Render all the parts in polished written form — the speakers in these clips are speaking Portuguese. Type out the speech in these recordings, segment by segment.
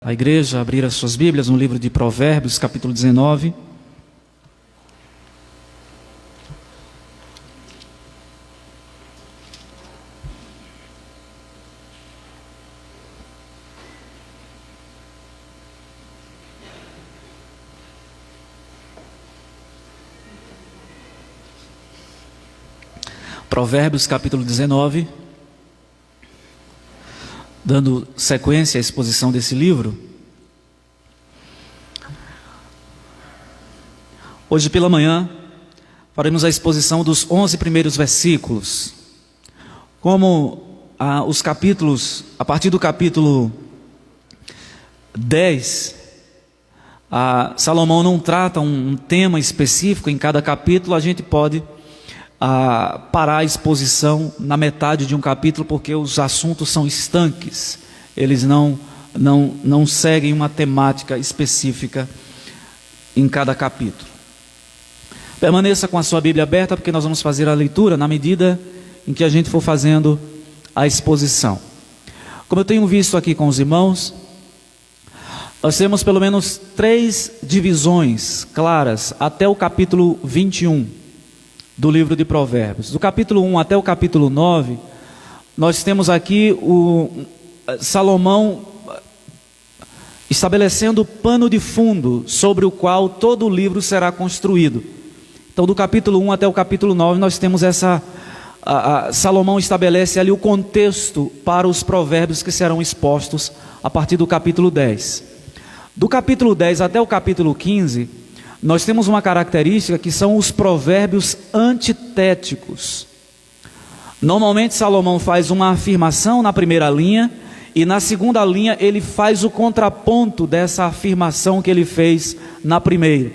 A igreja abrir as suas Bíblias no livro de Provérbios, capítulo 19. Provérbios, capítulo 19. Dando sequência à exposição desse livro, hoje pela manhã faremos a exposição dos 11 primeiros versículos. Como os capítulos, a partir do capítulo 10, Salomão não trata um tema específico em cada capítulo, a gente pode parar a exposição na metade de um capítulo, porque os assuntos são estanques, eles não seguem uma temática específica em cada capítulo. Permaneça com a sua Bíblia aberta, porque nós vamos fazer a leitura na medida em que a gente for fazendo a exposição. Como eu tenho visto aqui com os irmãos, nós temos pelo menos 3 divisões claras até o capítulo 21 do livro de Provérbios. Do capítulo 1 até o capítulo 9, nós temos aqui Salomão estabelecendo o pano de fundo sobre o qual todo o livro será construído. Então, do capítulo 1 até o capítulo 9, nós temos Salomão estabelece ali o contexto para os provérbios que serão expostos a partir do capítulo 10. Do capítulo 10 até o capítulo 15, nós temos uma característica que são os provérbios antitéticos. Normalmente Salomão faz uma afirmação na primeira linha, e na segunda linha ele faz o contraponto dessa afirmação que ele fez na primeira.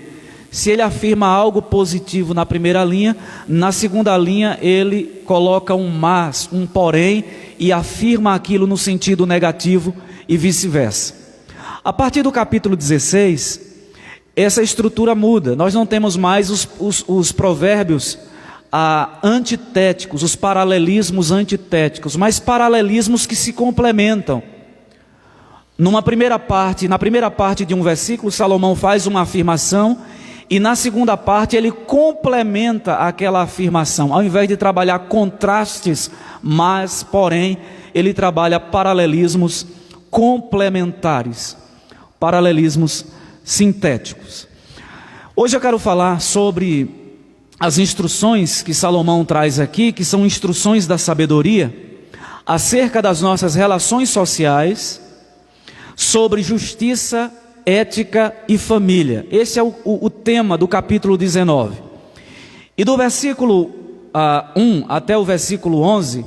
Se ele afirma algo positivo na primeira linha, na segunda linha ele coloca um mas, um porém, e afirma aquilo no sentido negativo e vice-versa. A partir do capítulo 16, essa estrutura muda. Nós não temos mais os provérbios antitéticos, os paralelismos antitéticos, mas paralelismos que se complementam. Na primeira parte de um versículo, Salomão faz uma afirmação, e na segunda parte ele complementa aquela afirmação. Ao invés de trabalhar contrastes, mas, porém, ele trabalha paralelismos complementares, paralelismos sintéticos. Hoje eu quero falar sobre as instruções que Salomão traz aqui, que são instruções da sabedoria, acerca das nossas relações sociais, sobre justiça, ética e família. Esse é o tema do capítulo 19. E do versículo 1 até o versículo 11,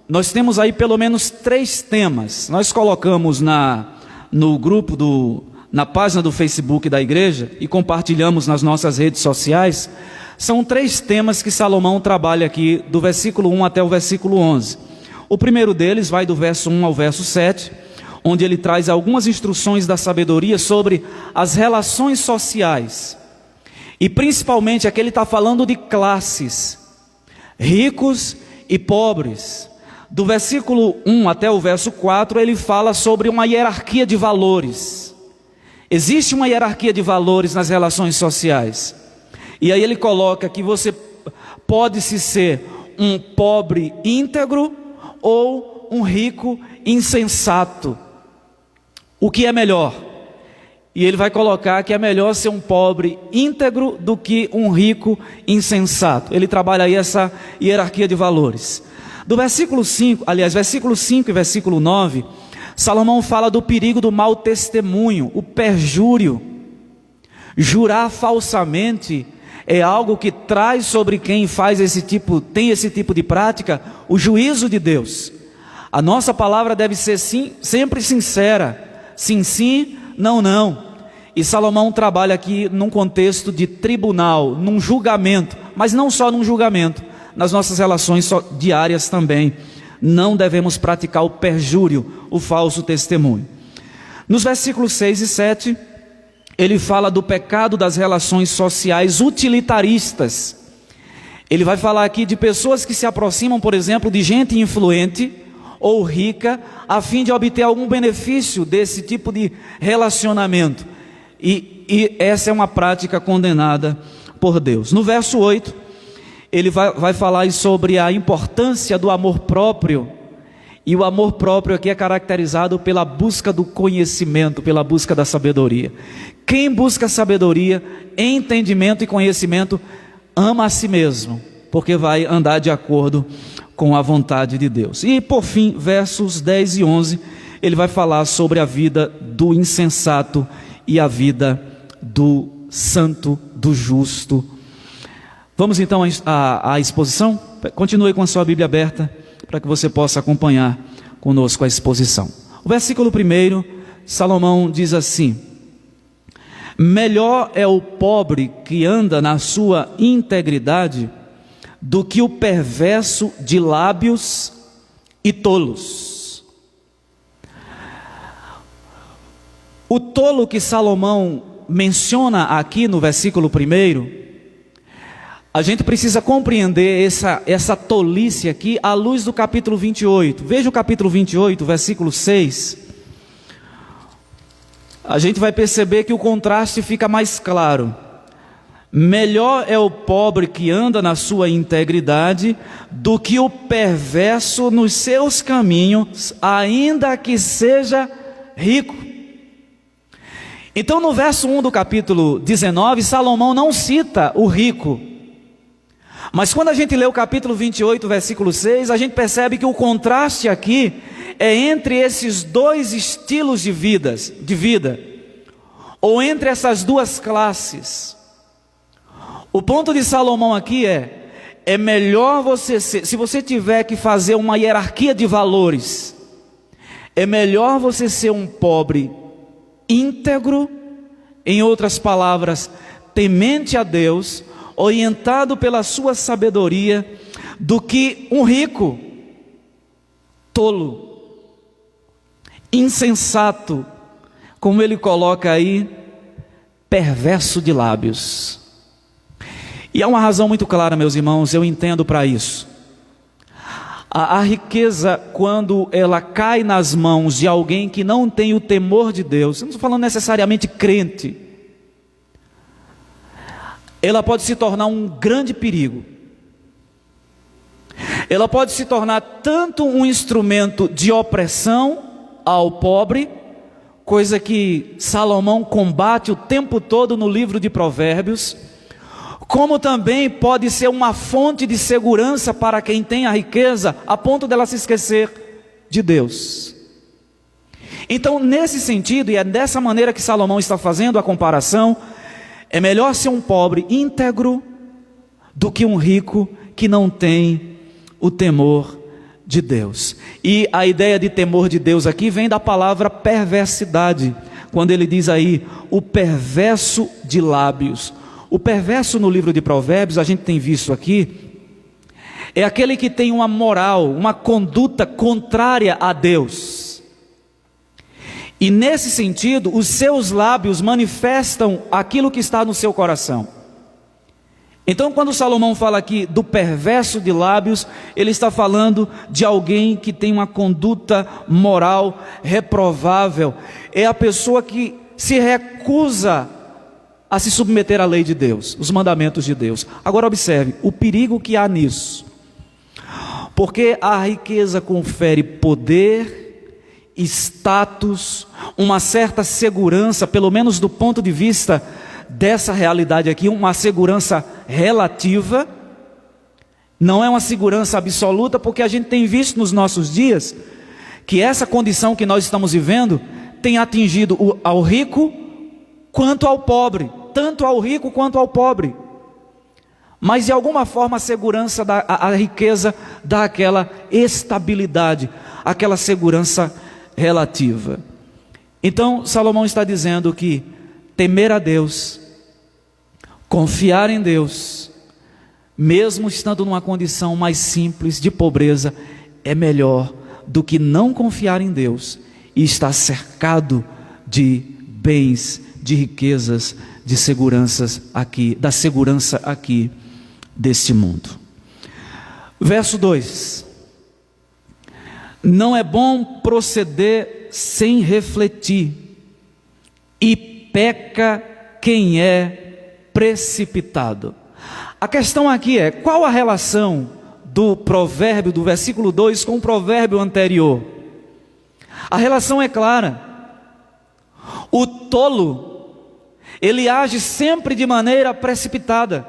nós temos aí pelo menos 3 temas. Nós colocamos no grupo na página do Facebook da igreja e compartilhamos nas nossas redes sociais. São 3 temas que Salomão trabalha aqui do versículo 1 até o versículo 11. O primeiro deles vai do verso 1 ao verso 7, onde ele traz algumas instruções da sabedoria sobre as relações sociais. E principalmente aqui ele está falando de classes, ricos e pobres. Do versículo 1 até o verso 4, ele fala sobre uma hierarquia de valores. Existe uma hierarquia de valores nas relações sociais. E aí ele coloca que você pode-se ser um pobre íntegro ou um rico insensato. O que é melhor? E ele vai colocar que é melhor ser um pobre íntegro do que um rico insensato. Ele trabalha aí essa hierarquia de valores. Do versículo 5 e versículo 9, Salomão fala do perigo do mau testemunho, o perjúrio. Jurar falsamente é algo que traz sobre quem tem esse tipo de prática, o juízo de Deus. A nossa palavra deve ser sempre sincera, sim, sim, não, não. E Salomão trabalha aqui num contexto de tribunal, num julgamento, mas não só num julgamento, nas nossas relações diárias também. Não devemos praticar o perjúrio, o falso testemunho. Nos versículos 6 e 7, ele fala do pecado das relações sociais utilitaristas. Ele vai falar aqui de pessoas que se aproximam, por exemplo, de gente influente, ou rica, a fim de obter algum benefício desse tipo de relacionamento. E essa é uma prática condenada por Deus. No verso 8, ele vai falar sobre a importância do amor próprio. E o amor próprio aqui é caracterizado pela busca do conhecimento, pela busca da sabedoria. Quem busca sabedoria, entendimento e conhecimento, ama a si mesmo, porque vai andar de acordo com a vontade de Deus. E por fim, versos 10 e 11, ele vai falar sobre a vida do insensato e a vida do santo, do justo. Vamos então à exposição? Continue com a sua Bíblia aberta, para que você possa acompanhar conosco a exposição. O versículo 1, Salomão diz assim: melhor é o pobre que anda na sua integridade do que o perverso de lábios e tolos. O tolo que Salomão menciona aqui no versículo 1, a gente precisa compreender essa tolice aqui à luz do capítulo 28. Veja o capítulo 28, versículo 6. A gente vai perceber que o contraste fica mais claro. Melhor é o pobre que anda na sua integridade do que o perverso nos seus caminhos, ainda que seja rico. Então, no verso 1 do capítulo 19, Salomão não cita o rico. Mas quando a gente lê o capítulo 28, versículo 6, a gente percebe que o contraste aqui é entre esses dois estilos de vida, ou entre essas duas classes. O ponto de Salomão aqui é melhor você ser, se você tiver que fazer uma hierarquia de valores, é melhor você ser um pobre íntegro, em outras palavras, temente a Deus, orientado pela sua sabedoria, do que um rico, tolo, insensato, como ele coloca aí, perverso de lábios. E há uma razão muito clara, meus irmãos, eu entendo para isso. A riqueza, quando ela cai nas mãos de alguém que não tem o temor de Deus, eu não estou falando necessariamente crente, ela pode se tornar um grande perigo. Ela pode se tornar tanto um instrumento de opressão ao pobre, coisa que Salomão combate o tempo todo no livro de Provérbios, como também pode ser uma fonte de segurança para quem tem a riqueza, a ponto dela se esquecer de Deus. Então, nesse sentido, e é dessa maneira que Salomão está fazendo a comparação, é melhor ser um pobre íntegro do que um rico que não tem o temor de Deus. E a ideia de temor de Deus aqui vem da palavra perversidade, quando ele diz aí, o perverso de lábios. O perverso no livro de Provérbios, a gente tem visto aqui, é aquele que tem uma moral, uma conduta contrária a Deus. E nesse sentido, os seus lábios manifestam aquilo que está no seu coração. Então, quando Salomão fala aqui do perverso de lábios, ele está falando de alguém que tem uma conduta moral reprovável. É a pessoa que se recusa a se submeter à lei de Deus, os mandamentos de Deus. Agora observe o perigo que há nisso. Porque a riqueza confere poder, status, uma certa segurança, pelo menos do ponto de vista dessa realidade aqui, uma segurança relativa, não é uma segurança absoluta, porque a gente tem visto nos nossos dias, que essa condição que nós estamos vivendo, tem atingido ao rico, quanto ao pobre, tanto ao rico quanto ao pobre, mas de alguma forma a segurança, a riqueza dá aquela estabilidade, aquela segurança relativa. Então Salomão está dizendo que temer a Deus, confiar em Deus, mesmo estando numa condição mais simples de pobreza, é melhor do que não confiar em Deus e estar cercado de bens, de riquezas, de seguranças aqui, da segurança aqui deste mundo. Verso 2: Não é bom proceder sem refletir, e peca quem é precipitado. A questão aqui é: qual a relação do provérbio do versículo 2 com o provérbio anterior? A relação é clara. O tolo, ele age sempre de maneira precipitada.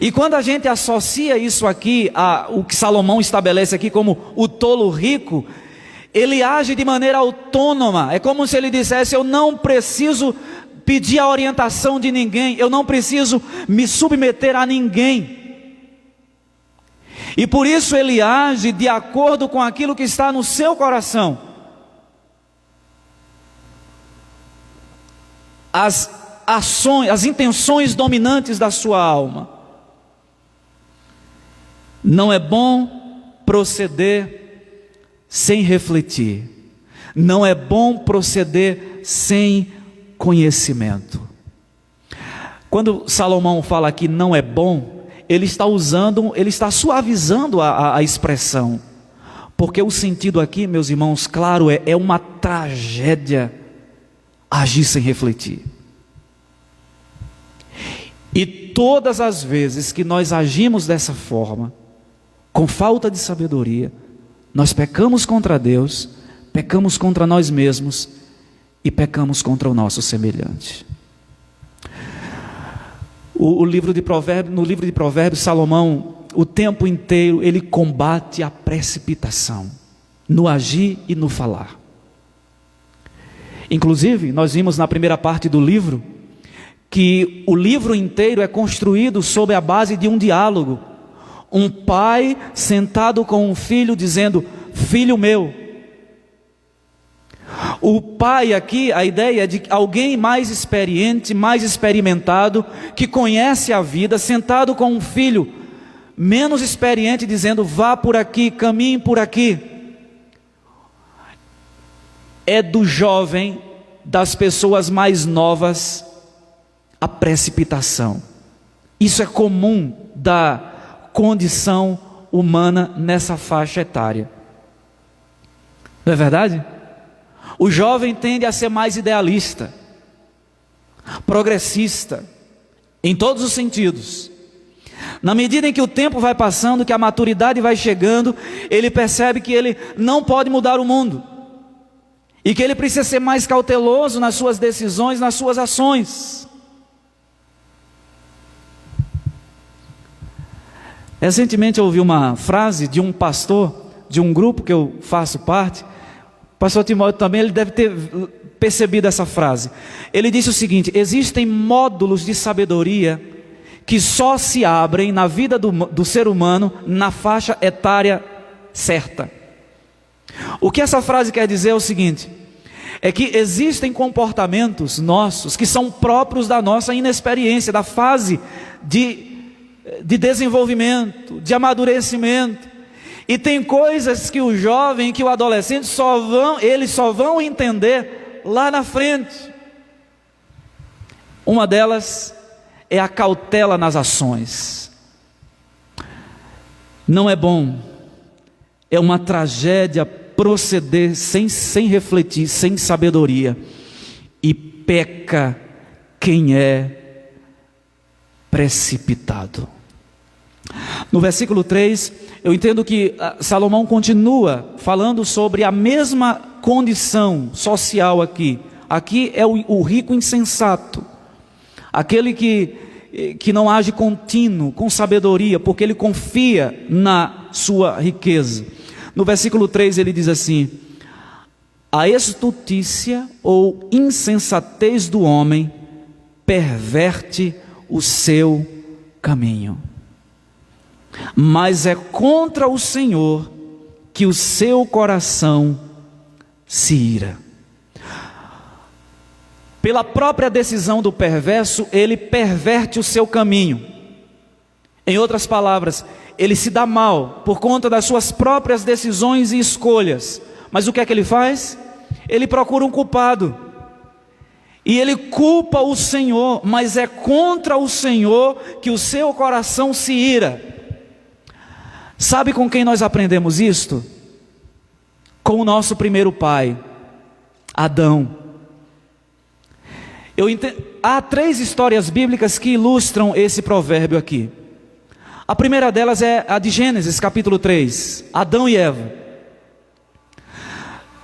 E quando a gente associa isso aqui a o que Salomão estabelece aqui como o tolo rico, ele age de maneira autônoma. É como se ele dissesse: eu não preciso pedir a orientação de ninguém, eu não preciso me submeter a ninguém. E por isso ele age de acordo com aquilo que está no seu coração. As ações, as intenções dominantes da sua alma. Não é bom proceder sem refletir. Não é bom proceder sem conhecimento. Quando Salomão fala aqui não é bom, ele está suavizando a expressão. Porque o sentido aqui, meus irmãos, claro, é uma tragédia agir sem refletir. E todas as vezes que nós agimos dessa forma, com falta de sabedoria, nós pecamos contra Deus, pecamos contra nós mesmos e pecamos contra o nosso semelhante. No livro de Provérbios, Salomão, o tempo inteiro, ele combate a precipitação, no agir e no falar. Inclusive, nós vimos na primeira parte do livro, que o livro inteiro é construído sobre a base de um diálogo. Um pai sentado com um filho dizendo: filho meu. O pai aqui, a ideia é de alguém mais experiente, mais experimentado, que conhece a vida, sentado com um filho menos experiente, dizendo: vá por aqui, caminhe por aqui. É do jovem, das pessoas mais novas, a precipitação. Isso é comum da condição humana nessa faixa etária. Não é verdade? O jovem tende a ser mais idealista, progressista, em todos os sentidos. Na medida em que o tempo vai passando, que a maturidade vai chegando, ele percebe que ele não pode mudar o mundo, e que ele precisa ser mais cauteloso nas suas decisões, nas suas ações. Recentemente eu ouvi uma frase de um pastor, de um grupo que eu faço parte. O pastor Timóteo também, ele deve ter percebido essa frase. Ele disse o seguinte: existem módulos de sabedoria que só se abrem na vida do ser humano na faixa etária certa. O que essa frase quer dizer é o seguinte: é que existem comportamentos nossos que são próprios da nossa inexperiência, da fase de desenvolvimento, de amadurecimento. E tem coisas que o jovem, que o adolescente eles só vão entender lá na frente. Uma delas é a cautela nas ações. Não é bom, é uma tragédia proceder sem refletir, sem sabedoria, e peca quem é precipitado. No versículo 3, eu entendo que Salomão continua falando sobre a mesma condição social aqui. Aqui é o rico insensato, aquele que não age contínuo, com sabedoria, porque ele confia na sua riqueza. No versículo 3 ele diz assim: a estutícia ou insensatez do homem perverte o seu caminho, mas é contra o Senhor que o seu coração se ira. Pela própria decisão do perverso, ele perverte o seu caminho. Em outras palavras, ele se dá mal por conta das suas próprias decisões e escolhas. Mas o que é que ele faz? Ele procura um culpado, e ele culpa o Senhor, mas é contra o Senhor que o seu coração se ira. Sabe com quem nós aprendemos isto? com o nosso primeiro pai, Adão. Há 3 histórias bíblicas que ilustram esse provérbio aqui. A primeira delas é a de Gênesis, capítulo 3, Adão e Eva.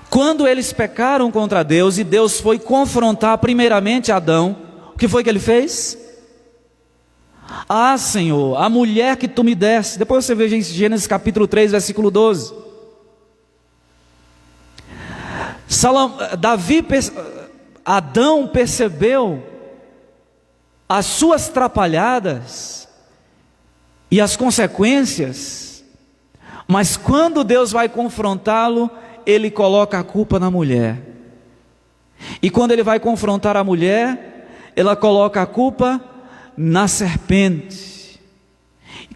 Quando eles pecaram contra Deus e Deus foi confrontar primeiramente Adão, o que foi que ele fez? Ah, Senhor, a mulher que tu me deste. Depois você veja em Gênesis capítulo 3, versículo 12. Adão percebeu as suas trapalhadas e as consequências, mas quando Deus vai confrontá-lo, ele coloca a culpa na mulher. E quando ele vai confrontar a mulher, ela coloca a culpa na serpente.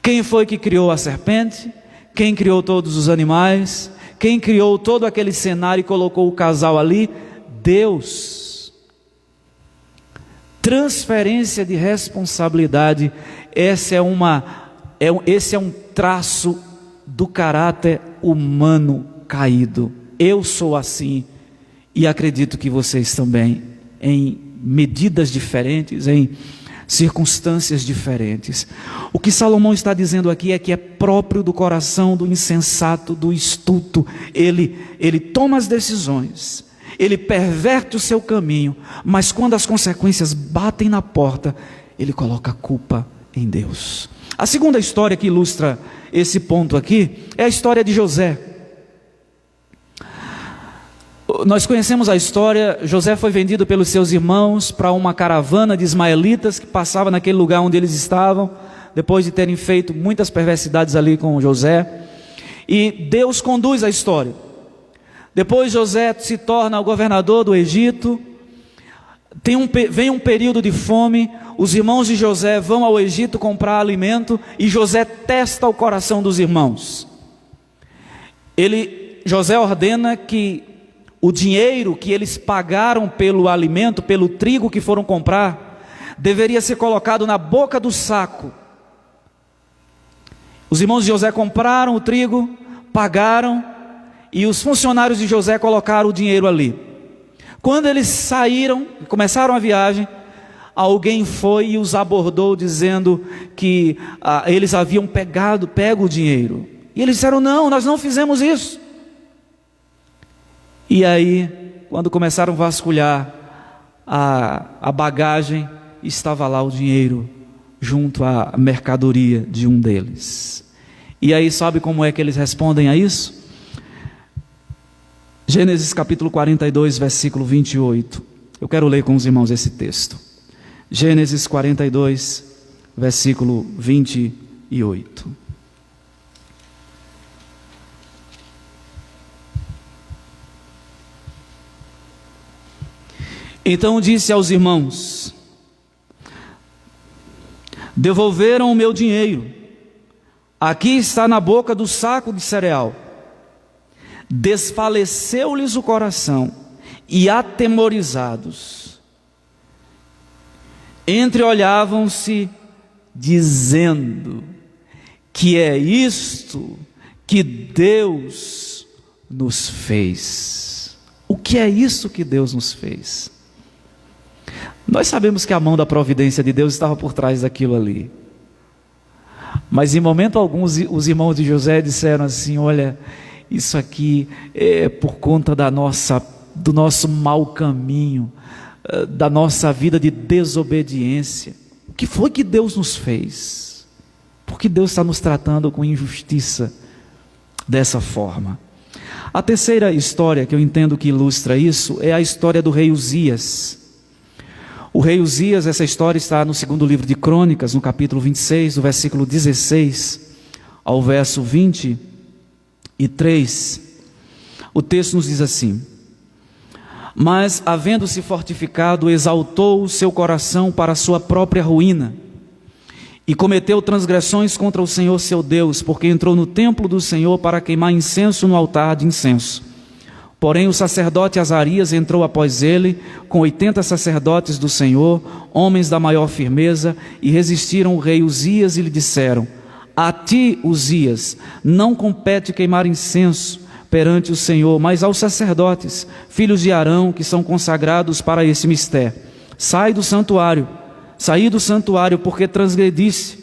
Quem foi que criou a serpente? Quem criou todos os animais? Quem criou todo aquele cenário e colocou o casal ali? Deus. Transferência de responsabilidade. Esse é um traço do caráter humano caído. Eu sou assim e acredito que vocês também, em medidas diferentes, em circunstâncias diferentes. O que Salomão está dizendo aqui é que é próprio do coração do insensato, do estulto. Ele toma as decisões, ele perverte o seu caminho, mas quando as consequências batem na porta, ele coloca a culpa em Deus. A segunda história que ilustra esse ponto aqui é a história de José. Nós conhecemos a história. José foi vendido pelos seus irmãos para uma caravana de ismaelitas que passava naquele lugar onde eles estavam, depois de terem feito muitas perversidades ali com José. E Deus conduz a história. Depois José se torna o governador do Egito. Vem um período de fome. Os irmãos de José vão ao Egito comprar alimento e José testa o coração dos irmãos. José ordena que o dinheiro que eles pagaram pelo alimento, pelo trigo que foram comprar, deveria ser colocado na boca do saco. Os irmãos de José compraram o trigo, pagaram, e os funcionários de José colocaram o dinheiro ali. Quando eles saíram, começaram a viagem, alguém foi e os abordou dizendo que eles haviam pego o dinheiro. E eles disseram: não, nós não fizemos isso. E aí, quando começaram a vasculhar a bagagem, estava lá o dinheiro junto à mercadoria de um deles. E aí, sabe como é que eles respondem a isso? Gênesis capítulo 42, versículo 28. Eu quero ler com os irmãos esse texto. Gênesis 42, versículo 28. Então disse aos irmãos: devolveram o meu dinheiro, aqui está na boca do saco de cereal. Desfaleceu-lhes o coração, e atemorizados, entreolhavam-se, dizendo: que é isto que Deus nos fez? O que é isso que Deus nos fez? Nós sabemos que a mão da providência de Deus estava por trás daquilo ali. Mas em momento algum os irmãos de José disseram assim: olha, isso aqui é por conta do nosso mau caminho, da nossa vida de desobediência. O que foi que Deus nos fez? Por que Deus está nos tratando com injustiça dessa forma? A terceira história que eu entendo que ilustra isso é a história do rei Uzias. O rei Uzias, essa história está no segundo livro de Crônicas, no capítulo 26, do versículo 16 ao verso 23. O texto nos diz assim: mas, havendo-se fortificado, exaltou o seu coração para a sua própria ruína, e cometeu transgressões contra o Senhor seu Deus, porque entrou no templo do Senhor para queimar incenso no altar de incenso. Porém o sacerdote Azarias entrou após ele, com 80 sacerdotes do Senhor, homens da maior firmeza, e resistiram o rei Uzias e lhe disseram: a ti, Uzias, não compete queimar incenso, perante o Senhor, mas aos sacerdotes, filhos de Arão, que são consagrados para esse mistério: saí do santuário, porque transgredisse,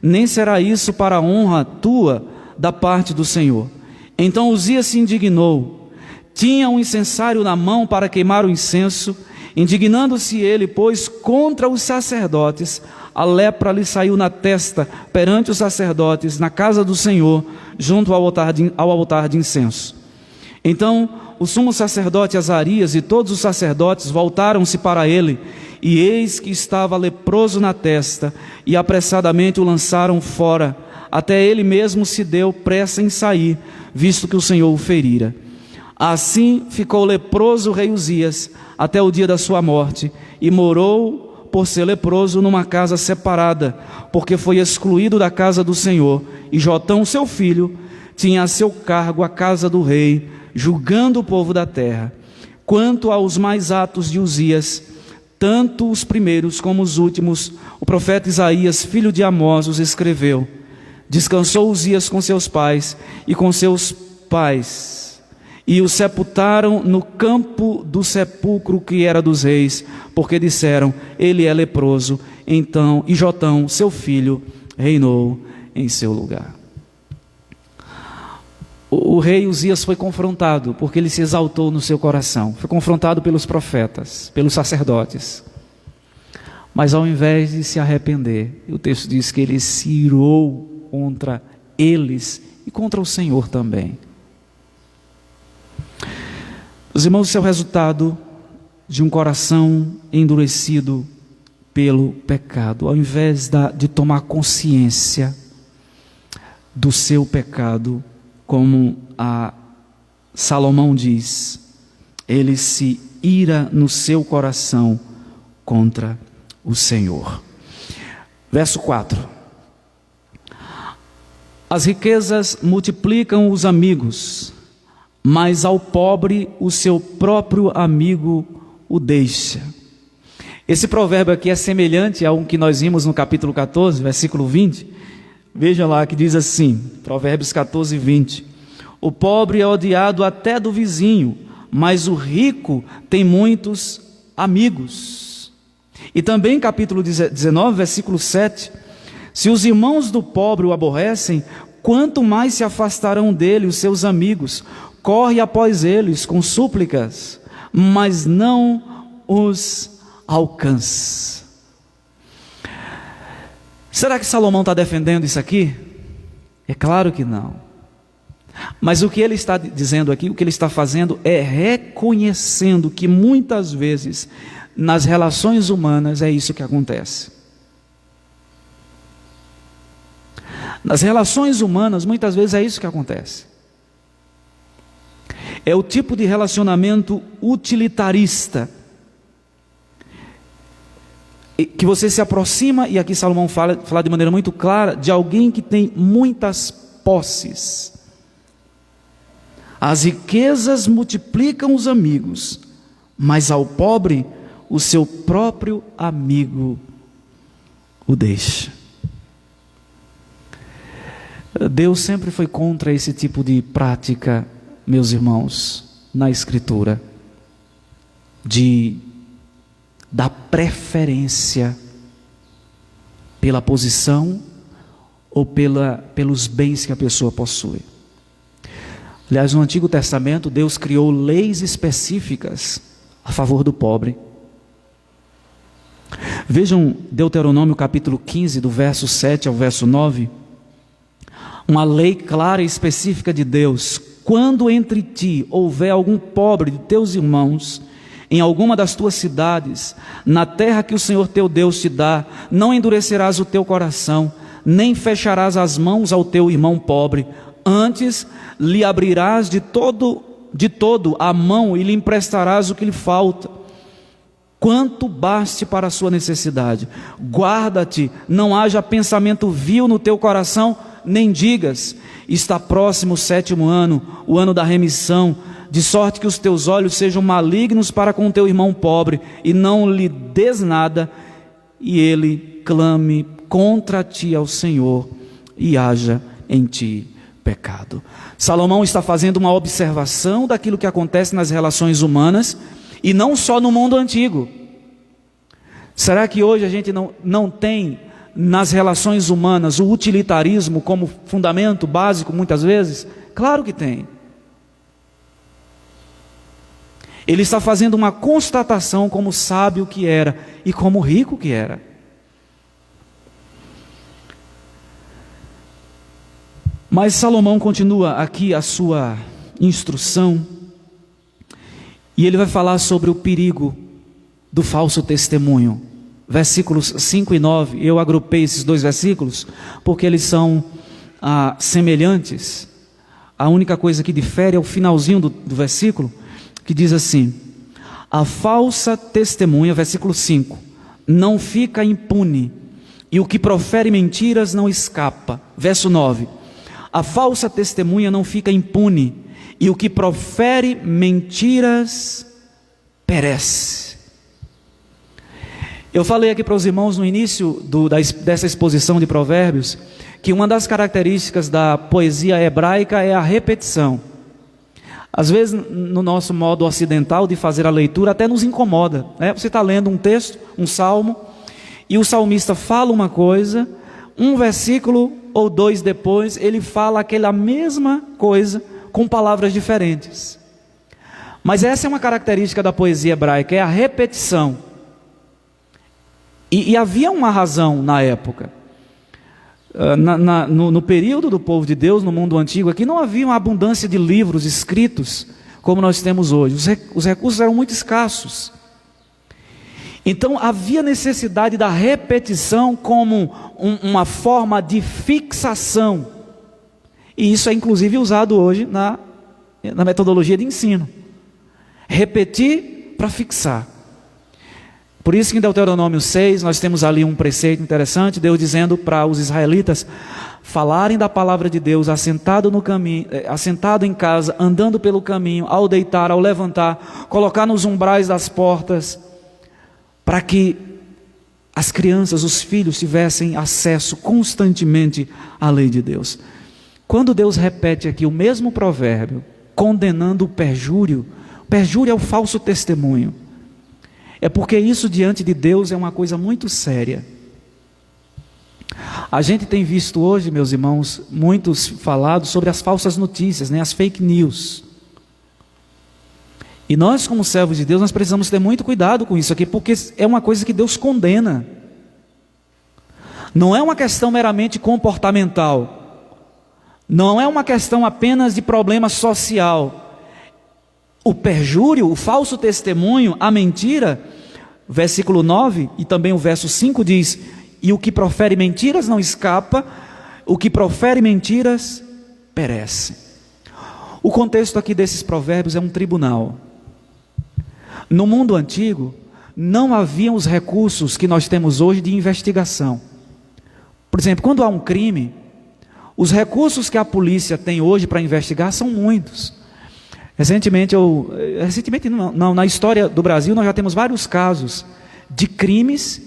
nem será isso para a honra tua da parte do Senhor. Então Uzias se indignou, tinha um incensário na mão para queimar o incenso. Indignando-se ele, pois, contra os sacerdotes, a lepra lhe saiu na testa perante os sacerdotes, na casa do Senhor, junto ao altar de incenso. Então o sumo sacerdote Azarias e todos os sacerdotes voltaram-se para ele, e eis que estava leproso na testa, e apressadamente o lançaram fora. Até ele mesmo se deu pressa em sair, visto que o Senhor o ferira. Assim ficou leproso o rei Uzias até o dia da sua morte, e morou, por ser leproso, numa casa separada, porque foi excluído da casa do Senhor. E Jotão, seu filho, tinha a seu cargo a casa do rei, julgando o povo da terra. Quanto aos mais atos de Uzias, tanto os primeiros como os últimos, o profeta Isaías, filho de Amós, os escreveu. Descansou Uzias com seus pais e com seus pais, e o sepultaram no campo do sepulcro que era dos reis, porque disseram: ele é leproso. Então, e Jotão, seu filho, reinou em seu lugar. O rei Uzias foi confrontado, porque ele se exaltou no seu coração. Foi confrontado pelos profetas, pelos sacerdotes. Mas ao invés de se arrepender, o texto diz que ele se irou contra eles e contra o Senhor também. Os irmãos, isso é o resultado de um coração endurecido pelo pecado. Ao invés de tomar consciência do seu pecado, como a Salomão diz, ele se ira no seu coração contra o Senhor. Verso 4: as riquezas multiplicam os amigos, mas ao pobre o seu próprio amigo o deixa. Esse provérbio aqui é semelhante a um que nós vimos no capítulo 14, versículo 20. Veja lá que diz assim, Provérbios 14, 20: o pobre é odiado até do vizinho, mas o rico tem muitos amigos. E também capítulo 19, versículo 7: se os irmãos do pobre o aborrecem, quanto mais se afastarão dele os seus amigos. Corre após eles com súplicas, mas não os alcança. Será que Salomão está defendendo isso aqui? É claro que não. Mas o que ele está dizendo aqui, o que ele está fazendo é reconhecendo que muitas vezes nas relações humanas é isso que acontece. Nas relações humanas muitas vezes é isso que acontece. É o tipo de relacionamento utilitarista, que você se aproxima, e aqui Salomão fala de maneira muito clara, de alguém que tem muitas posses. As riquezas multiplicam os amigos, mas ao pobre o seu próprio amigo o deixa. Deus sempre foi contra esse tipo de prática, meus irmãos, na Escritura, de dar preferência pela posição ou pelos bens que a pessoa possui. Aliás, no Antigo Testamento, Deus criou leis específicas a favor do pobre. Vejam Deuteronômio capítulo 15, do verso 7 ao verso 9. Uma lei clara e específica de Deus: quando entre ti houver algum pobre de teus irmãos, em alguma das tuas cidades, na terra que o Senhor teu Deus te dá, não endurecerás o teu coração, nem fecharás as mãos ao teu irmão pobre, antes lhe abrirás de todo a mão e lhe emprestarás o que lhe falta, quanto baste para a sua necessidade. Guarda-te, não haja pensamento vil no teu coração, nem digas: está próximo o 7º ano, o ano da remissão, de sorte que os teus olhos sejam malignos para com teu irmão pobre, e não lhe des nada, e ele clame contra ti ao Senhor, e haja em ti pecado. Salomão está fazendo uma observação daquilo que acontece nas relações humanas, e não só no mundo antigo. Será que hoje a gente não tem nas relações humanas o utilitarismo como fundamento básico muitas vezes? Claro que tem. Ele está fazendo uma constatação como sábio que era e como rico que era. Mas Salomão continua aqui a sua instrução, e ele vai falar sobre o perigo do falso testemunho. Versículos 5 e 9, eu agrupei esses dois versículos, porque eles são semelhantes. A única coisa que difere é o finalzinho do versículo, que diz assim: a falsa testemunha, versículo 5, não fica impune, e o que profere mentiras não escapa. Verso 9, a falsa testemunha não fica impune, e o que profere mentiras perece. Eu falei aqui para os irmãos no início dessa exposição de Provérbios, que uma das características da poesia hebraica é a repetição. Às vezes, no nosso modo ocidental de fazer a leitura, até nos incomoda, né? Você está lendo um texto, um salmo, e o salmista fala uma coisa, um versículo ou dois depois, ele fala aquela mesma coisa com palavras diferentes. Mas essa é uma característica da poesia hebraica, é a repetição. E havia uma razão na época. No período do povo de Deus, no mundo antigo, aqui não havia uma abundância de livros escritos como nós temos hoje. Os recursos eram muito escassos. Então havia necessidade da repetição como uma forma de fixação. E isso é inclusive usado hoje na metodologia de ensino. Repetir para fixar. Por isso que em Deuteronômio 6 nós temos ali um preceito interessante, Deus dizendo para os israelitas falarem da palavra de Deus assentado no caminho, assentado em casa, andando pelo caminho, ao deitar, ao levantar, colocar nos umbrais das portas, para que as crianças, os filhos tivessem acesso constantemente à lei de Deus. Quando Deus repete aqui o mesmo provérbio, condenando o perjúrio é o falso testemunho. É porque isso diante de Deus é uma coisa muito séria. A gente tem visto hoje, meus irmãos, muitos falados sobre as falsas notícias, né? As fake news. E nós, como servos de Deus, nós precisamos ter muito cuidado com isso aqui, porque é uma coisa que Deus condena. Não é uma questão meramente comportamental. Não é uma questão apenas de problema social. O perjúrio, o falso testemunho, a mentira, versículo 9 e também o verso 5 diz: e o que profere mentiras não escapa, o que profere mentiras perece. O contexto aqui desses provérbios é um tribunal. No mundo antigo, não haviam os recursos que nós temos hoje de investigação. Por exemplo, quando há um crime, os recursos que a polícia tem hoje para investigar são muitos. Recentemente na história do Brasil nós já temos vários casos de crimes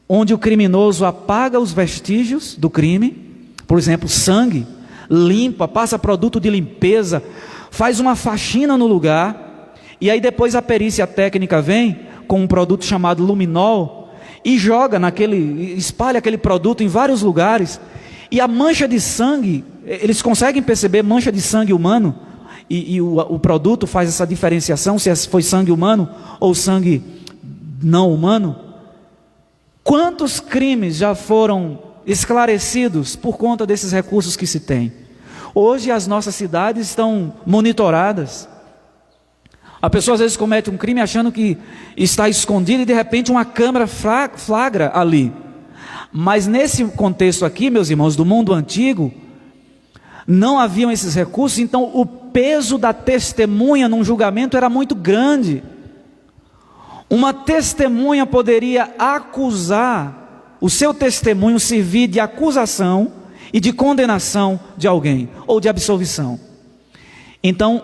onde o criminoso apaga os vestígios do crime, por exemplo, sangue, limpa, passa produto de limpeza, faz uma faxina no lugar, e aí depois a perícia técnica vem com um produto chamado luminol e espalha aquele produto em vários lugares, e a mancha de sangue, eles conseguem perceber mancha de sangue humano, e o produto faz essa diferenciação se foi sangue humano ou sangue não humano. Quantos crimes já foram esclarecidos por conta desses recursos que se tem? Hoje as nossas cidades estão monitoradas. A pessoa às vezes comete um crime achando que está escondido e de repente uma câmera flagra ali. Mas nesse contexto aqui, meus irmãos, do mundo antigo, não haviam esses recursos, então o peso da testemunha num julgamento era muito grande. Uma testemunha poderia acusar, o seu testemunho servir de acusação e de condenação de alguém, ou de absolvição. Então,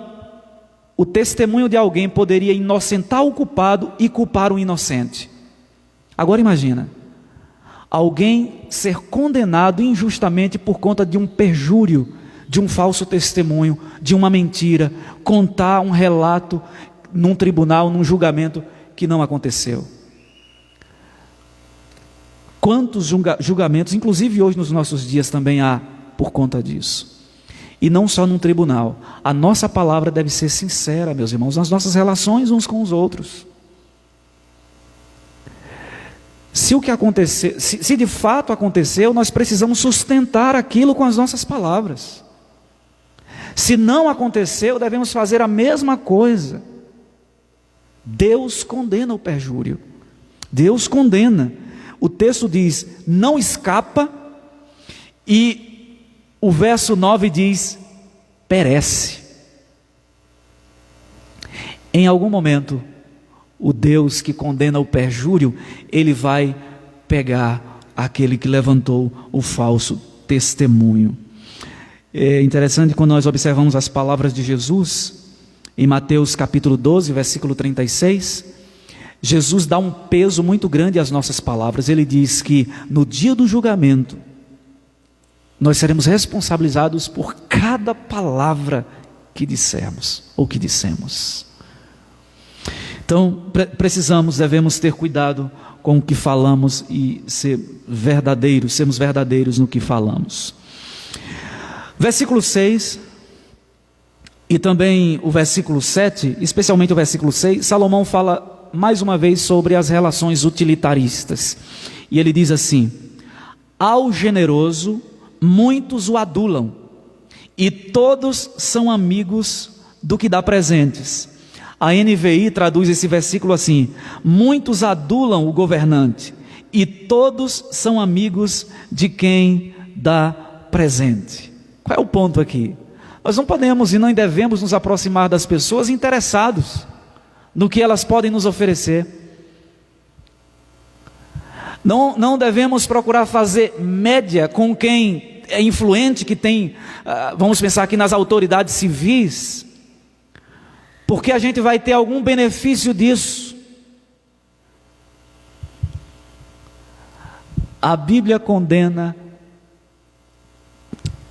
o testemunho de alguém poderia inocentar o culpado e culpar o inocente. Agora imagina, alguém ser condenado injustamente por conta de um perjúrio, de um falso testemunho, de uma mentira, contar um relato num tribunal, num julgamento que não aconteceu. Quantos julgamentos, inclusive hoje nos nossos dias também há por conta disso. E não só num tribunal. A nossa palavra deve ser sincera, meus irmãos, nas nossas relações uns com os outros. Se o que aconteceu, se de fato aconteceu, nós precisamos sustentar aquilo com as nossas palavras. Se não aconteceu, devemos fazer a mesma coisa. Deus condena o perjúrio. Deus condena. O texto diz, não escapa, e o verso 9 diz, perece. Em algum momento, o Deus que condena o perjúrio, ele vai pegar aquele que levantou o falso testemunho. É interessante quando nós observamos as palavras de Jesus, em Mateus capítulo 12, versículo 36, Jesus dá um peso muito grande às nossas palavras. Ele diz que no dia do julgamento, nós seremos responsabilizados por cada palavra que dissermos ou que dissemos. Então, devemos ter cuidado com o que falamos e sermos verdadeiros no que falamos. Versículo 6 e também o versículo 7, especialmente o versículo 6, Salomão fala mais uma vez sobre as relações utilitaristas. E ele diz assim: ao generoso muitos o adulam, e todos são amigos do que dá presentes. A NVI traduz esse versículo assim: muitos adulam o governante, e todos são amigos de quem dá presente. Qual é o ponto aqui? Nós não podemos e não devemos nos aproximar das pessoas interessados no que elas podem nos oferecer. Não devemos procurar fazer média com quem é influente, que tem, vamos pensar aqui nas autoridades civis, porque a gente vai ter algum benefício disso. A Bíblia condena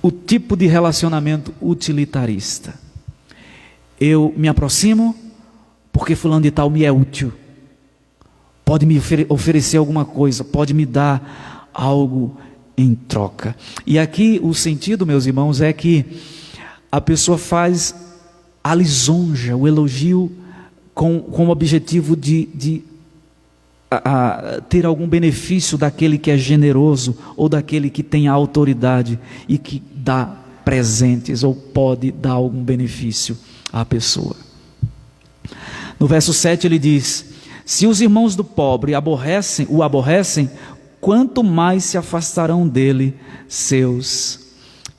o tipo de relacionamento utilitarista. Eu me aproximo porque fulano de tal me é útil, pode me oferecer alguma coisa, pode me dar algo em troca. E aqui o sentido, meus irmãos, é que a pessoa faz a lisonja, o elogio com o objetivo de ter algum benefício daquele que é generoso ou daquele que tem a autoridade e que dá presentes ou pode dar algum benefício à pessoa. No verso 7 ele diz: se os irmãos do pobre o aborrecem, quanto mais se afastarão dele seus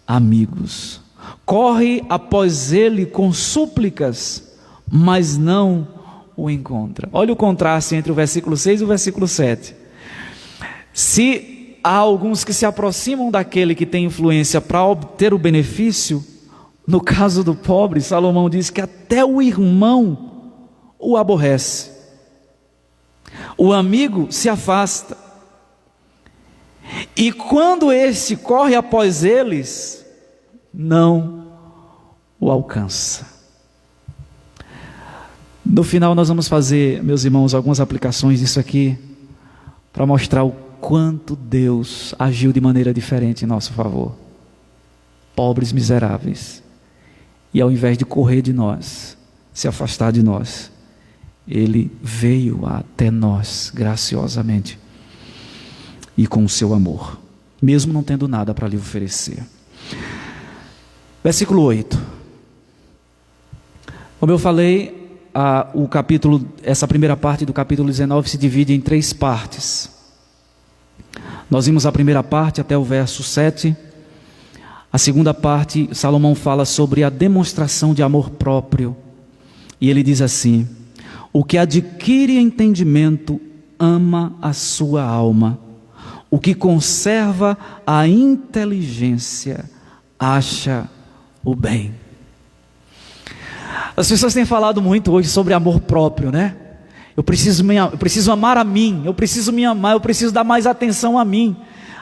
amigos. Corre após ele com súplicas, mas não o encontra. Olha o contraste entre o versículo 6 e o versículo 7. Se há alguns que se aproximam daquele que tem influência para obter o benefício, no caso do pobre, Salomão diz que até o irmão o aborrece, o amigo se afasta, e quando este corre após eles, não o alcança. No final nós vamos fazer, meus irmãos, algumas aplicações disso aqui, para mostrar o quanto Deus agiu de maneira diferente em nosso favor. Pobres miseráveis, e ao invés de correr de nós, se afastar de nós, Ele veio até nós graciosamente e com o seu amor, mesmo não tendo nada para lhe oferecer. Versículo 8. Como eu falei, essa primeira parte do capítulo 19 se divide em 3 partes. Nós vimos a primeira parte até o verso 7. A segunda parte, Salomão fala sobre a demonstração de amor próprio. E ele diz assim: o que adquire entendimento ama a sua alma. O que conserva a inteligência acha o bem. As pessoas têm falado muito hoje sobre amor próprio, né? Eu preciso amar a mim, eu preciso me amar, eu preciso dar mais atenção a mim.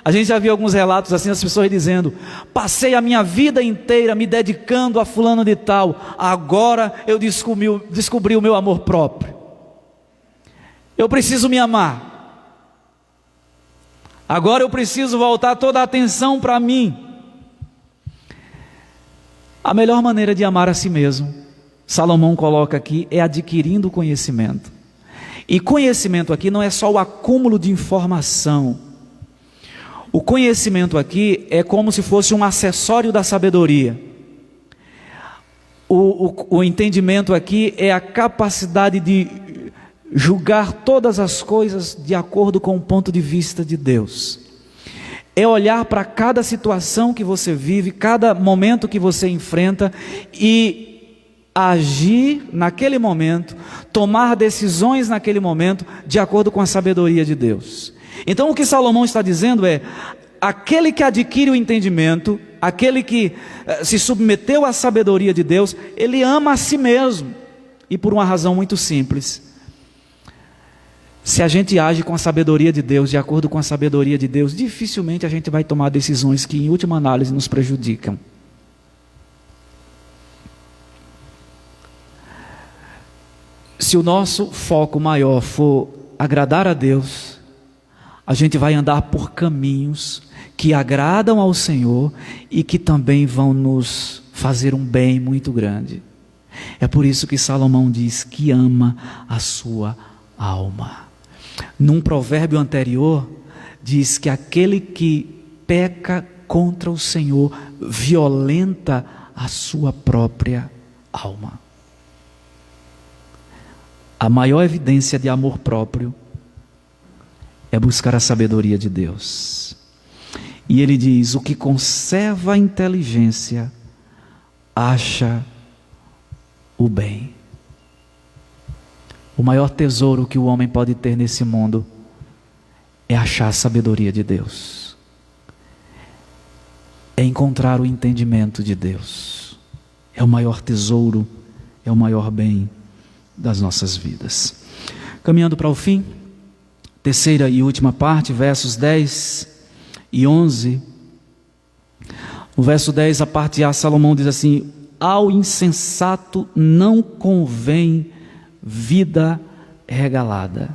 A gente já viu alguns relatos assim, as pessoas dizendo: passei a minha vida inteira me dedicando a fulano de tal, agora eu descobri o meu amor próprio. Eu preciso me amar. Agora eu preciso voltar toda a atenção para mim. A melhor maneira de amar a si mesmo, Salomão coloca aqui, é adquirindo conhecimento. E conhecimento aqui não é só o acúmulo de informação. O conhecimento aqui é como se fosse um acessório da sabedoria. O entendimento aqui é a capacidade de julgar todas as coisas de acordo com o ponto de vista de Deus. É olhar para cada situação que você vive, cada momento que você enfrenta e agir naquele momento, tomar decisões naquele momento de acordo com a sabedoria de Deus. Então o que Salomão está dizendo é: aquele que adquire o entendimento, aquele que se submeteu à sabedoria de Deus, ele ama a si mesmo. E por uma razão muito simples: se a gente age com a sabedoria de Deus, de acordo com a sabedoria de Deus, dificilmente a gente vai tomar decisões que em última análise nos prejudicam. Se o nosso foco maior for agradar a Deus, a gente vai andar por caminhos que agradam ao Senhor e que também vão nos fazer um bem muito grande. É por isso que Salomão diz que ama a sua alma. Num provérbio anterior, diz que aquele que peca contra o Senhor violenta a sua própria alma. A maior evidência de amor próprio é buscar a sabedoria de Deus. E ele diz: o que conserva a inteligência acha o bem. O maior tesouro que o homem pode ter nesse mundo é achar a sabedoria de Deus, é encontrar o entendimento de Deus. É o maior tesouro, é o maior bem das nossas vidas. Caminhando para o fim, terceira e última parte, versos 10 e 11. No verso 10, a parte A, Salomão diz assim: ao insensato não convém vida regalada,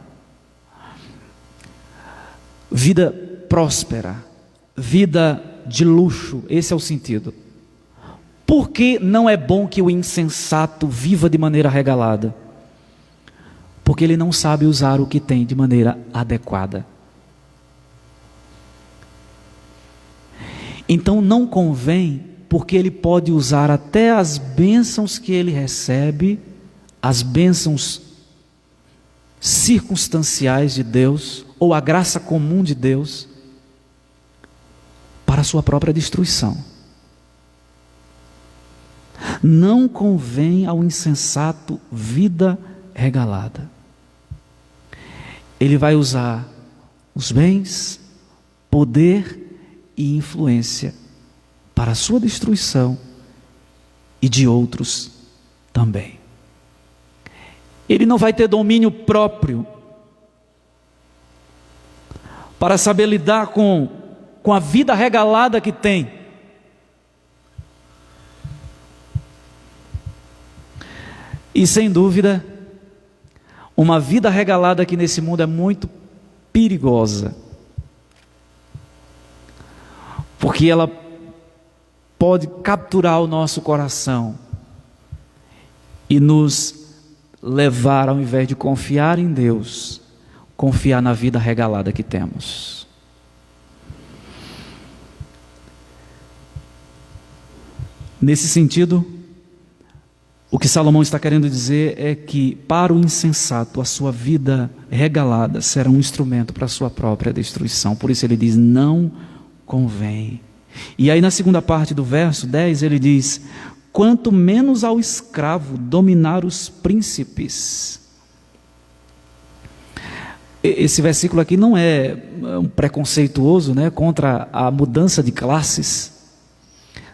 vida próspera, vida de luxo. Esse é o sentido. Por que não é bom que o insensato viva de maneira regalada? Porque ele não sabe usar o que tem de maneira adequada. Então não convém, porque ele pode usar até as bênçãos que ele recebe, as bênçãos circunstanciais de Deus, ou a graça comum de Deus, para a sua própria destruição. Não convém ao insensato vida regalada. Ele vai usar os bens, poder e influência para a sua destruição e de outros também. Ele não vai ter domínio próprio para saber lidar com a vida regalada que tem. E sem dúvida, uma vida regalada aqui nesse mundo é muito perigosa, porque ela pode capturar o nosso coração e nos levar, ao invés de confiar em Deus, confiar na vida regalada que temos. Nesse sentido, o que Salomão está querendo dizer é que para o insensato a sua vida regalada será um instrumento para a sua própria destruição. Por isso ele diz: não convém. E aí na segunda parte do verso 10 ele diz: quanto menos ao escravo dominar os príncipes. Esse versículo aqui não é um preconceituoso, contra a mudança de classes.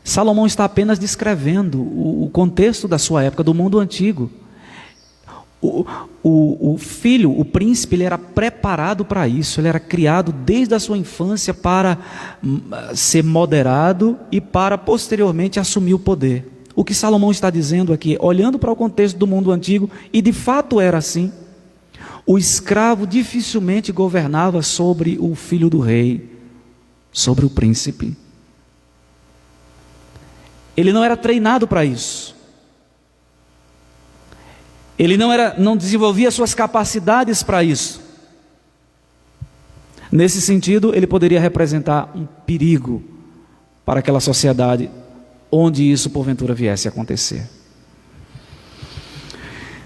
Salomão está apenas descrevendo o contexto da sua época, do mundo antigo. O filho, o príncipe, ele era preparado para isso, ele era criado desde a sua infância para ser moderado e para posteriormente assumir o poder. O que Salomão está dizendo aqui, olhando para o contexto do mundo antigo, e de fato era assim, o escravo dificilmente governava sobre o filho do rei, sobre o príncipe. Ele não era treinado para isso. Ele não desenvolvia suas capacidades para isso. Nesse sentido, ele poderia representar um perigo para aquela sociedade onde isso porventura viesse a acontecer.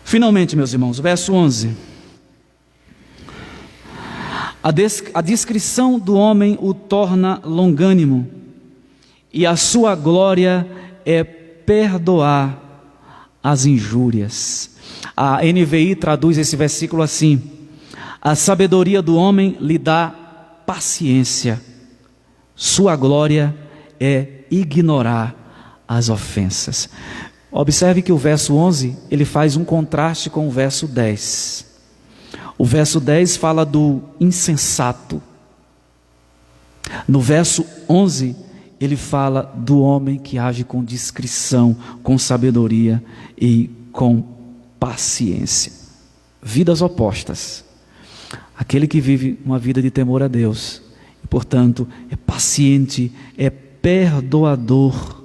Finalmente, meus irmãos, verso 11. A descrição do homem o torna longânimo, e a sua glória é perdoar as injúrias. A NVI traduz esse versículo assim: a sabedoria do homem lhe dá paciência, sua glória é ignorar as ofensas. Observe que o verso 11, ele faz um contraste com o verso 10. O verso 10 fala do insensato. No verso 11, ele fala do homem que age com discrição, com sabedoria e com paciência. Vidas opostas. Aquele que vive uma vida de temor a Deus, e, portanto, é paciente, é perdoador.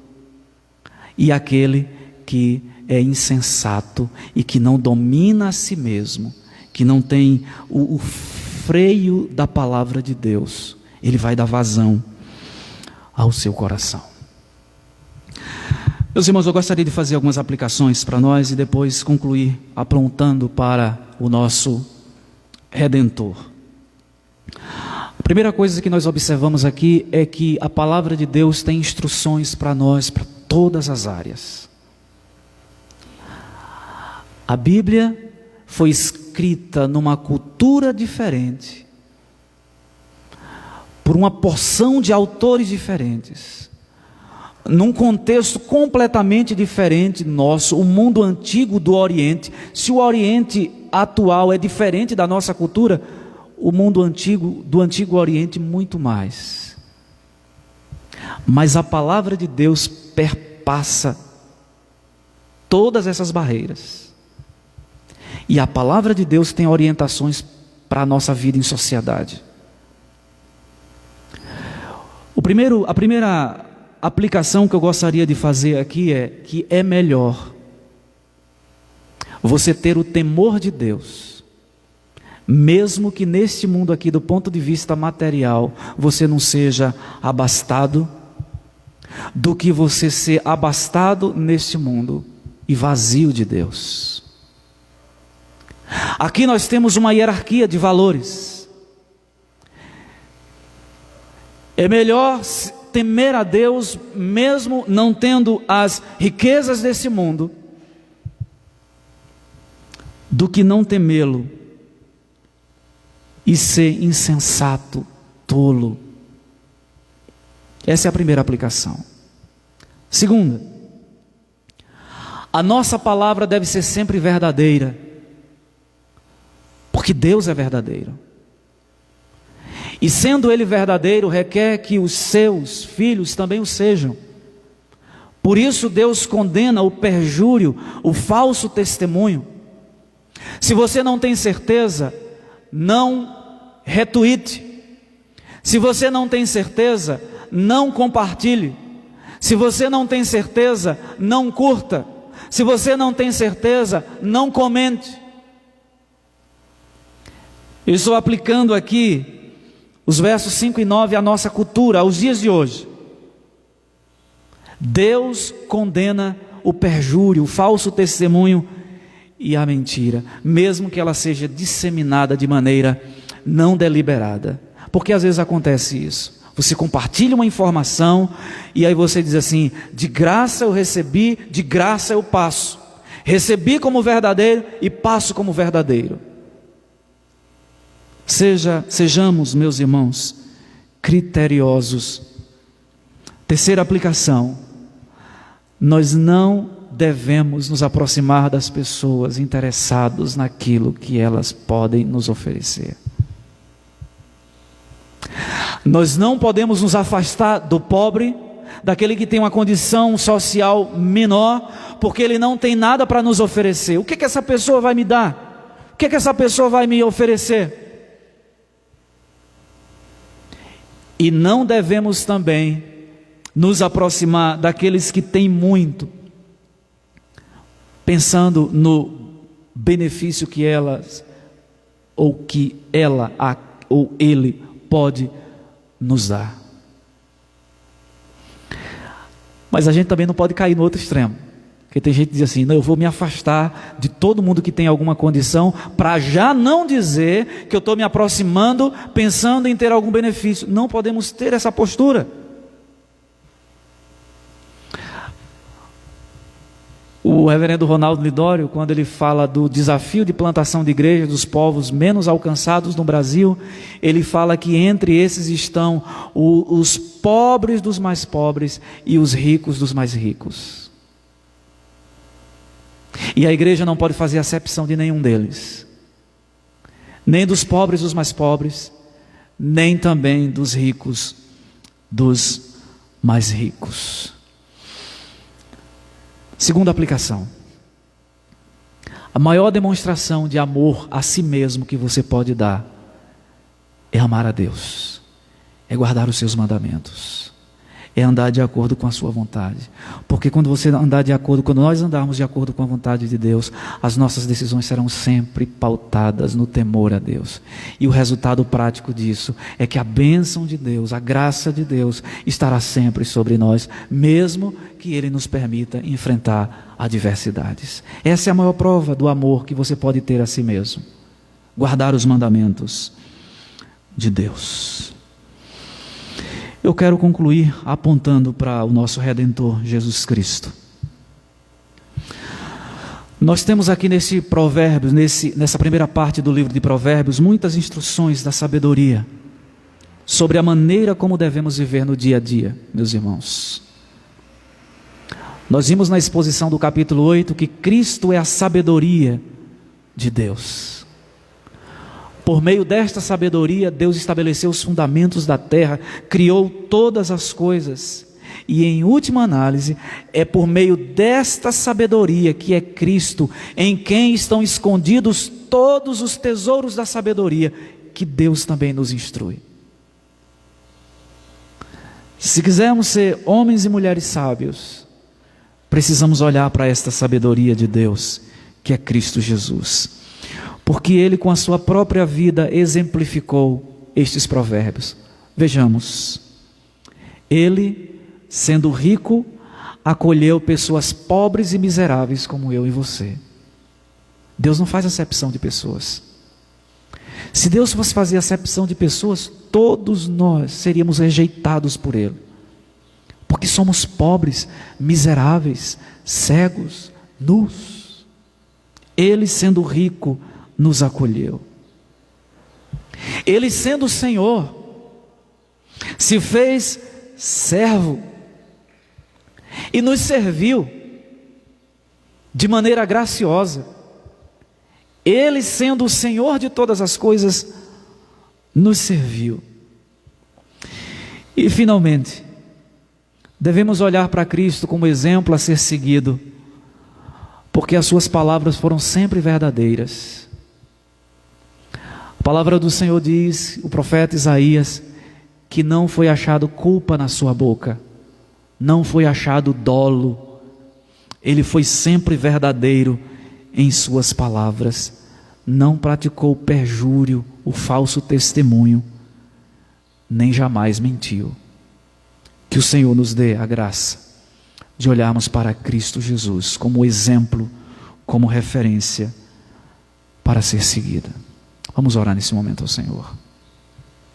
E aquele que é insensato e que não domina a si mesmo, que não tem o freio da palavra de Deus, ele vai dar vazão ao seu coração. Meus irmãos, eu gostaria de fazer algumas aplicações para nós e depois concluir apontando para o nosso Redentor. A primeira coisa que nós observamos aqui é que a palavra de Deus tem instruções para nós, para todas as áreas. A Bíblia foi escrita numa cultura diferente, por uma porção de autores diferentes, num contexto completamente diferente nosso, o mundo antigo do Oriente. Se o Oriente atual é diferente da nossa cultura, o mundo antigo, do Antigo Oriente, muito mais. Mas a palavra de Deus perpassa todas essas barreiras. E a palavra de Deus tem orientações para a nossa vida em sociedade. A primeira aplicação que eu gostaria de fazer aqui é que é melhor você ter o temor de Deus, mesmo que neste mundo aqui, do ponto de vista material, você não seja abastado, do que você ser abastado neste mundo e vazio de Deus. Aqui nós temos uma hierarquia de valores. É melhor temer a Deus, mesmo não tendo as riquezas desse mundo, do que não temê-lo e ser insensato, tolo. Essa é a primeira aplicação. Segunda, a nossa palavra deve ser sempre verdadeira, porque Deus é verdadeiro. E sendo Ele verdadeiro, requer que os seus filhos também o sejam. Por isso Deus condena o perjúrio, o falso testemunho. Se você não tem certeza, não retuite. Se você não tem certeza, não compartilhe. Se você não tem certeza, não curta. Se você não tem certeza, não comente. Eu estou aplicando aqui os versos 5 e 9 à nossa cultura, aos dias de hoje. Deus condena o perjúrio, o falso testemunho e a mentira, mesmo que ela seja disseminada de maneira não deliberada. Porque às vezes acontece isso. Você compartilha uma informação e aí você diz assim: de graça eu recebi, de graça eu passo. Recebi como verdadeiro e passo como verdadeiro. Sejamos, meus irmãos, criteriosos. Terceira aplicação: nós não devemos nos aproximar das pessoas interessadas naquilo que elas podem nos oferecer. Nós não podemos nos afastar do pobre, daquele que tem uma condição social menor, porque ele não tem nada para nos oferecer. O que que essa pessoa vai me dar? O que que essa pessoa vai me oferecer? E não devemos também nos aproximar daqueles que têm muito, pensando no benefício que elas, ou que ela ou ele pode nos dar. Mas a gente também não pode cair no outro extremo, porque tem gente que diz assim: não, eu vou me afastar de todo mundo que tem alguma condição, para já não dizer que eu estou me aproximando pensando em ter algum benefício. Não podemos ter essa postura. O reverendo Ronaldo Lidório, quando ele fala do desafio de plantação de igreja dos povos menos alcançados no Brasil, ele fala que entre esses estão os pobres dos mais pobres e os ricos dos mais ricos. E a igreja não pode fazer acepção de nenhum deles, nem dos pobres dos mais pobres, nem também dos ricos dos mais ricos. Segunda aplicação: a maior demonstração de amor a si mesmo que você pode dar é amar a Deus, é guardar os seus mandamentos, é andar de acordo com a sua vontade. Porque quando nós andarmos de acordo com a vontade de Deus, as nossas decisões serão sempre pautadas no temor a Deus. E o resultado prático disso é que a bênção de Deus, a graça de Deus estará sempre sobre nós, mesmo que Ele nos permita enfrentar adversidades. Essa é a maior prova do amor que você pode ter a si mesmo: guardar os mandamentos de Deus. Eu quero concluir apontando para o nosso Redentor Jesus Cristo. Nós temos aqui nesse Provérbios, nessa primeira parte do livro de Provérbios, muitas instruções da sabedoria sobre a maneira como devemos viver no dia a dia, meus irmãos. Nós vimos na exposição do capítulo 8 que Cristo é a sabedoria de Deus. Por meio desta sabedoria, Deus estabeleceu os fundamentos da terra, criou todas as coisas. E em última análise, é por meio desta sabedoria, que é Cristo, em quem estão escondidos todos os tesouros da sabedoria, que Deus também nos instrui. Se quisermos ser homens e mulheres sábios, precisamos olhar para esta sabedoria de Deus, que é Cristo Jesus. Porque Ele, com a sua própria vida, exemplificou estes provérbios. Vejamos: Ele, sendo rico, acolheu pessoas pobres e miseráveis como eu e você. Deus não faz acepção de pessoas. Se Deus fosse fazer acepção de pessoas, todos nós seríamos rejeitados por Ele. Porque somos pobres, miseráveis, cegos, nus. Ele, sendo rico, nos acolheu. Ele, sendo o Senhor, se fez servo e nos serviu de maneira graciosa. Ele, sendo o Senhor de todas as coisas, nos serviu. E finalmente, devemos olhar para Cristo como exemplo a ser seguido, porque as suas palavras foram sempre verdadeiras. A palavra do Senhor diz, o profeta Isaías, que não foi achado culpa na sua boca, não foi achado dolo. Ele foi sempre verdadeiro em suas palavras, não praticou perjúrio, o falso testemunho, nem jamais mentiu. Que o Senhor nos dê a graça de olharmos para Cristo Jesus como exemplo, como referência para ser seguida. Vamos orar nesse momento ao Senhor.